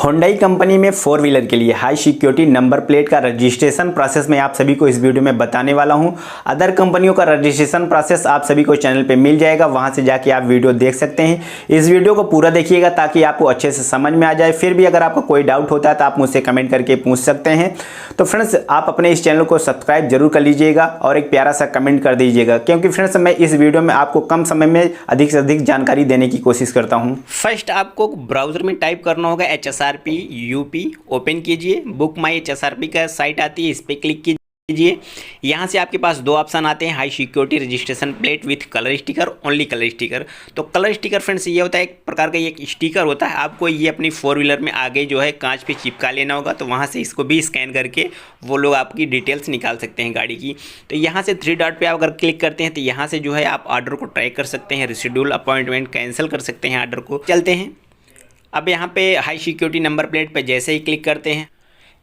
Hyundai company में four wheeler के लिए हाई सिक्योरिटी नंबर प्लेट का रजिस्ट्रेशन प्रोसेस मैं आप सभी को इस वीडियो में बताने वाला हूं। अदर कंपनियों का रजिस्ट्रेशन प्रोसेस आप सभी को चैनल पे मिल जाएगा, वहां से जाके आप वीडियो देख सकते हैं। इस वीडियो को पूरा देखिएगा ताकि आपको अच्छे से समझ में आ जाए। फिर भी अगर आपको कोई डाउट होता है तो आप मुझसे कमेंट करके पूछ सकते हैं। तो फ्रेंड्स, आप अपने इस चैनल को सब्सक्राइब जरूर कर लीजिएगा और एक प्यारा सा कमेंट कर दीजिएगा, क्योंकि फ्रेंड्स मैं इस वीडियो में आपको कम समय में अधिक से अधिक जानकारी देने की कोशिश करता हूँ। फर्स्ट आपको ब्राउजर में टाइप करना होगा Hsrp यूपी, ओपन कीजिए। बुक माई Hsrp का साइट आती है, इस पर क्लिक कीजिए। यहाँ से आपके पास दो ऑप्शन आते हैं, high security registration plate with colour sticker, only colour sticker. तो कलर स्टिकर फ्रेंड्स ये होता है एक प्रकार का एक स्टिकर होता है, आपको ये अपनी फोर व्हीलर में आगे जो है कांच पे चिपका लेना होगा। तो वहाँ से इसको भी स्कैन करके वो लोग आपकी डिटेल्स निकाल सकते हैं गाड़ी की। तो यहाँ से थ्री डॉट पे आप अगर क्लिक करते हैं तो यहाँ से जो है आप ऑर्डर को ट्रैक कर सकते हैं, रिशेड्यूल अपॉइंटमेंट कैंसिल कर सकते हैं ऑर्डर को। चलते हैं अब यहाँ पे हाई सिक्योरिटी नंबर प्लेट पे जैसे ही क्लिक करते हैं,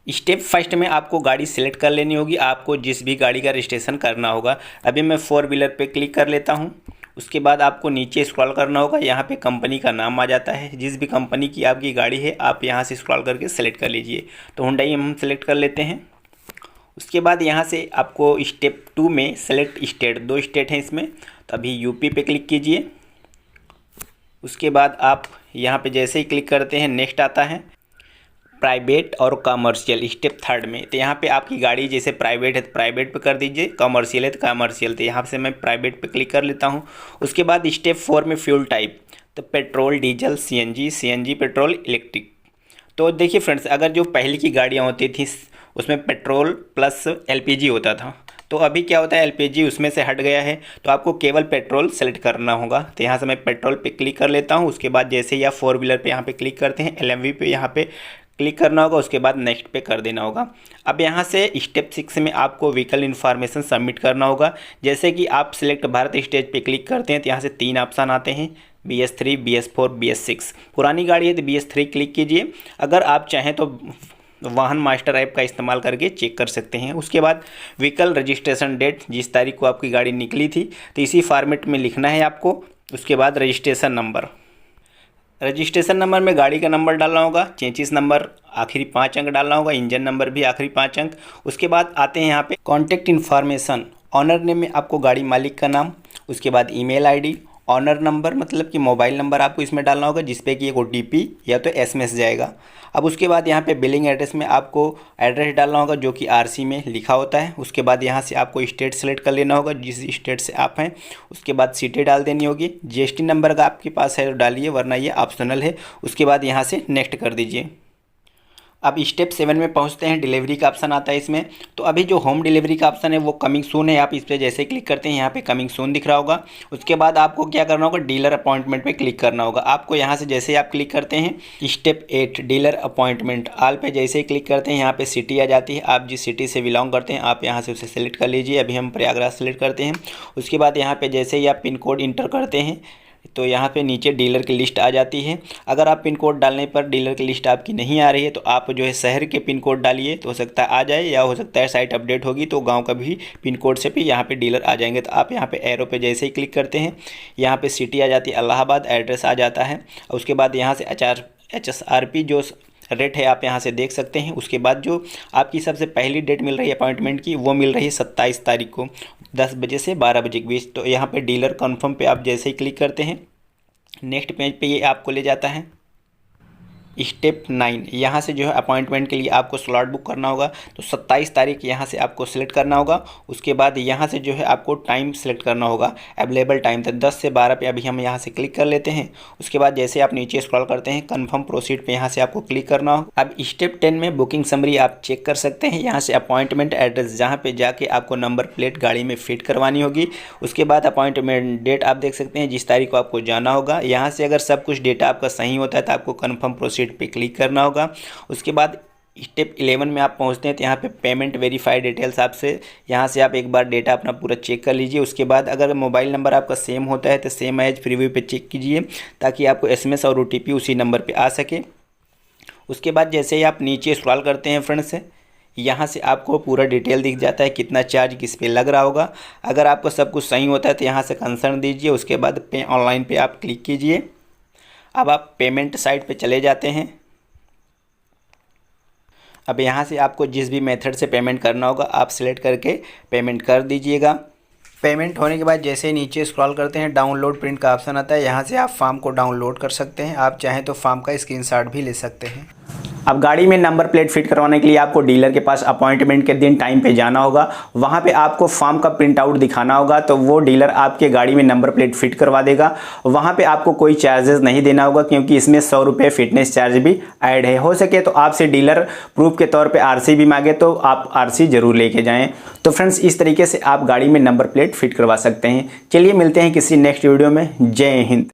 स्टेप फर्स्ट में आपको गाड़ी सिलेक्ट कर लेनी होगी, आपको जिस भी गाड़ी का रजिस्ट्रेशन करना होगा। अभी मैं फोर व्हीलर पे क्लिक कर लेता हूँ। उसके बाद आपको नीचे स्क्रॉल करना होगा, यहाँ पे कंपनी का नाम आ जाता है। जिस भी कंपनी की आपकी गाड़ी है आप यहाँ से स्क्रॉल करके सेलेक्ट कर लीजिए। तो हुंडई हम सेलेक्ट कर लेते हैं। उसके बाद यहाँ से आपको स्टेप 2 में सेलेक्ट स्टेट, दो स्टेट हैं इसमें, तो अभी यूपी पे क्लिक कीजिए। उसके बाद आप यहाँ पे जैसे ही क्लिक करते हैं नेक्स्ट आता है प्राइवेट और कमर्शियल, स्टेप थर्ड में। तो यहाँ पे आपकी गाड़ी जैसे प्राइवेट है तो प्राइवेट पे कर दीजिए, कमर्शियल है तो कमर्शियल। तो यहाँ से मैं प्राइवेट पे क्लिक कर लेता हूँ। उसके बाद स्टेप 4 में फ्यूल टाइप, तो petrol, diesel, CNG, petrol, electric. तो देखिए फ्रेंड्स, अगर जो पहले की गाड़ियाँ होती थी उसमें पेट्रोल प्लस एलपीजी होता था, तो अभी क्या होता है एलपीजी उसमें से हट गया है, तो आपको केवल पेट्रोल सेलेक्ट करना होगा। तो यहाँ से मैं पेट्रोल पे क्लिक कर लेता हूँ। उसके बाद जैसे ही आप फोर व्हीलर पे यहाँ पे क्लिक करते हैं, एलएमवी पे यहाँ पे क्लिक करना होगा। उसके बाद नेक्स्ट पे कर देना होगा। अब यहाँ से स्टेप 6 में आपको व्हीकल इन्फॉर्मेशन सबमिट करना होगा। जैसे कि आप सिलेक्ट भारत स्टेज पे क्लिक करते हैं तो यहाँ से 3 ऑप्शन आते हैं, BS3, BS4, BS6। पुरानी गाड़ी है तो BS3 क्लिक कीजिए। अगर आप चाहें तो वाहन मास्टर ऐप का इस्तेमाल करके चेक कर सकते हैं। उसके बाद व्हीकल रजिस्ट्रेशन डेट, जिस तारीख को आपकी गाड़ी निकली थी तो इसी फॉर्मेट में लिखना है आपको। उसके बाद रजिस्ट्रेशन नंबर, रजिस्ट्रेशन नंबर में गाड़ी का नंबर डालना होगा, चेंचिस नंबर आखिरी 5 अंक डालना होगा, इंजन नंबर भी आखिरी 5 अंक। उसके बाद आते हैं यहाँ पे कॉन्टैक्ट इन्फॉर्मेशन, ऑनर नेम में आपको गाड़ी मालिक का नाम, उसके बाद ईमेल आईडी, ऑनर नंबर मतलब कि मोबाइल नंबर आपको इसमें डालना होगा जिसपे कि एक OTP या तो SMS जाएगा। अब उसके बाद यहाँ पे बिलिंग एड्रेस में आपको एड्रेस डालना होगा जो कि RC में लिखा होता है। उसके बाद यहाँ से आपको स्टेट सेलेक्ट कर लेना होगा जिस स्टेट से आप हैं। उसके बाद सिटी डाल देनी होगी। GST नंबर अगर आपके पास है तो डालिए, वरना ये ऑप्शनल है। उसके बाद यहाँ से नेक्स्ट कर दीजिए। अब स्टेप 7 में पहुंचते हैं, डिलीवरी का ऑप्शन आता है इसमें। तो अभी जो होम डिलीवरी का ऑप्शन है वो कमिंग सून है, आप इस पर जैसे क्लिक करते हैं यहाँ पे कमिंग सून दिख रहा होगा। उसके बाद आपको क्या करना होगा, डीलर अपॉइंटमेंट पे क्लिक करना होगा। आपको यहाँ से जैसे आप क्लिक करते हैं स्टेप 8 डीलर अपॉइंटमेंट, ऑल पे जैसे ही क्लिक करते हैं यहाँ पे सिटी आ जाती है। आप जिस सिटी से बिलोंग करते हैं आप यहाँ से उसे सेलेक्ट कर लीजिए। अभी हम प्रयागराज सेलेक्ट करते हैं। उसके बाद यहाँ पे जैसे ही आप पिन कोड इंटर करते हैं तो यहाँ पे नीचे डीलर की लिस्ट आ जाती है। अगर आप पिन कोड डालने पर डीलर की लिस्ट आपकी नहीं आ रही है तो आप जो है शहर के पिन कोड डालिए, तो हो सकता है आ जाए, या हो सकता है साइट अपडेट होगी तो गांव का भी पिन कोड से भी यहाँ पे डीलर आ जाएंगे। तो आप यहाँ पे एरो पे जैसे ही क्लिक करते हैं यहाँ पे सिटी आ जाती है इलाहाबाद, एड्रेस आ जाता है। उसके बाद यहाँ से Hsrp जो रेट है आप यहाँ से देख सकते हैं। उसके बाद जो आपकी सबसे पहली डेट मिल रही है अपॉइंटमेंट की वो मिल रही है 27 तारीख को 10 बजे से 12 बजे के बीच। तो यहाँ पे डीलर कन्फर्म पे आप जैसे ही क्लिक करते हैं नेक्स्ट पेज पे ये आपको ले जाता है। स्टेप 9 यहाँ से जो है अपॉइंटमेंट के लिए आपको स्लॉट बुक करना होगा। तो 27 तारीख यहाँ से आपको सेलेक्ट करना होगा। उसके बाद यहाँ से जो है आपको टाइम सेलेक्ट करना होगा, अवेलेबल टाइम तो 10 से 12 पे अभी हम यहाँ से क्लिक कर लेते हैं। उसके बाद जैसे आप नीचे स्क्रॉल करते हैं कन्फर्म प्रोसीड पे यहाँ से आपको क्लिक करना होगा। अब स्टेप 10 में बुकिंग समरी आप चेक कर सकते हैं। यहाँ से अपॉइंटमेंट एड्रेस जहाँ पे जाके आपको नंबर प्लेट गाड़ी में फिट करवानी होगी। उसके बाद अपॉइंटमेंट डेट आप देख सकते हैं जिस तारीख को आपको जाना होगा। यहाँ से अगर सब कुछ डेटा आपका सही होता है तो आपको कन्फर्म प्रोसीड पे क्लिक करना होगा। उसके बाद स्टेप 11 में आप पहुंचते हैं तो यहाँ पे पेमेंट वेरीफाई डिटेल्स आपसे, यहाँ से आप एक बार डेटा अपना पूरा चेक कर लीजिए। उसके बाद अगर मोबाइल नंबर आपका सेम होता है तो सेम एज प्रीव्यू पे चेक कीजिए ताकि आपको SMS और OTP उसी नंबर पे आ सके। उसके बाद जैसे ही आप नीचे स्क्रॉल करते हैं फ्रेंड्स, यहाँ से आपको पूरा डिटेल दिख जाता है कितना चार्ज किस पे लग रहा होगा। अगर आपको सब कुछ सही होता है तो यहाँ से कंसर्न दीजिए। उसके बाद पे ऑनलाइन पे आप क्लिक कीजिए। अब आप पेमेंट साइट पे चले जाते हैं। अब यहाँ से आपको जिस भी मेथड से पेमेंट करना होगा आप सिलेक्ट करके पेमेंट कर दीजिएगा। पेमेंट होने के बाद जैसे ही नीचे स्क्रॉल करते हैं डाउनलोड प्रिंट का ऑप्शन आता है, यहाँ से आप फॉर्म को डाउनलोड कर सकते हैं। आप चाहें तो फॉर्म का स्क्रीनशॉट भी ले सकते हैं। अब गाड़ी में नंबर प्लेट फिट करवाने के लिए आपको डीलर के पास अपॉइंटमेंट के दिन टाइम पे जाना होगा। वहाँ पे आपको फॉर्म का प्रिंट आउट दिखाना होगा, तो वो डीलर आपके गाड़ी में नंबर प्लेट फिट करवा देगा। वहाँ पे आपको कोई चार्जेस नहीं देना होगा, क्योंकि इसमें 100 रुपये फिटनेस चार्ज भी ऐड है। हो सके तो आपसे डीलर प्रूफ के तौर पर RC भी मांगे तो आप RC जरूर लेके जाएँ। तो फ्रेंड्स, इस तरीके से आप गाड़ी में नंबर प्लेट फिट करवा सकते हैं। चलिए मिलते हैं किसी नेक्स्ट वीडियो में। जय हिंद।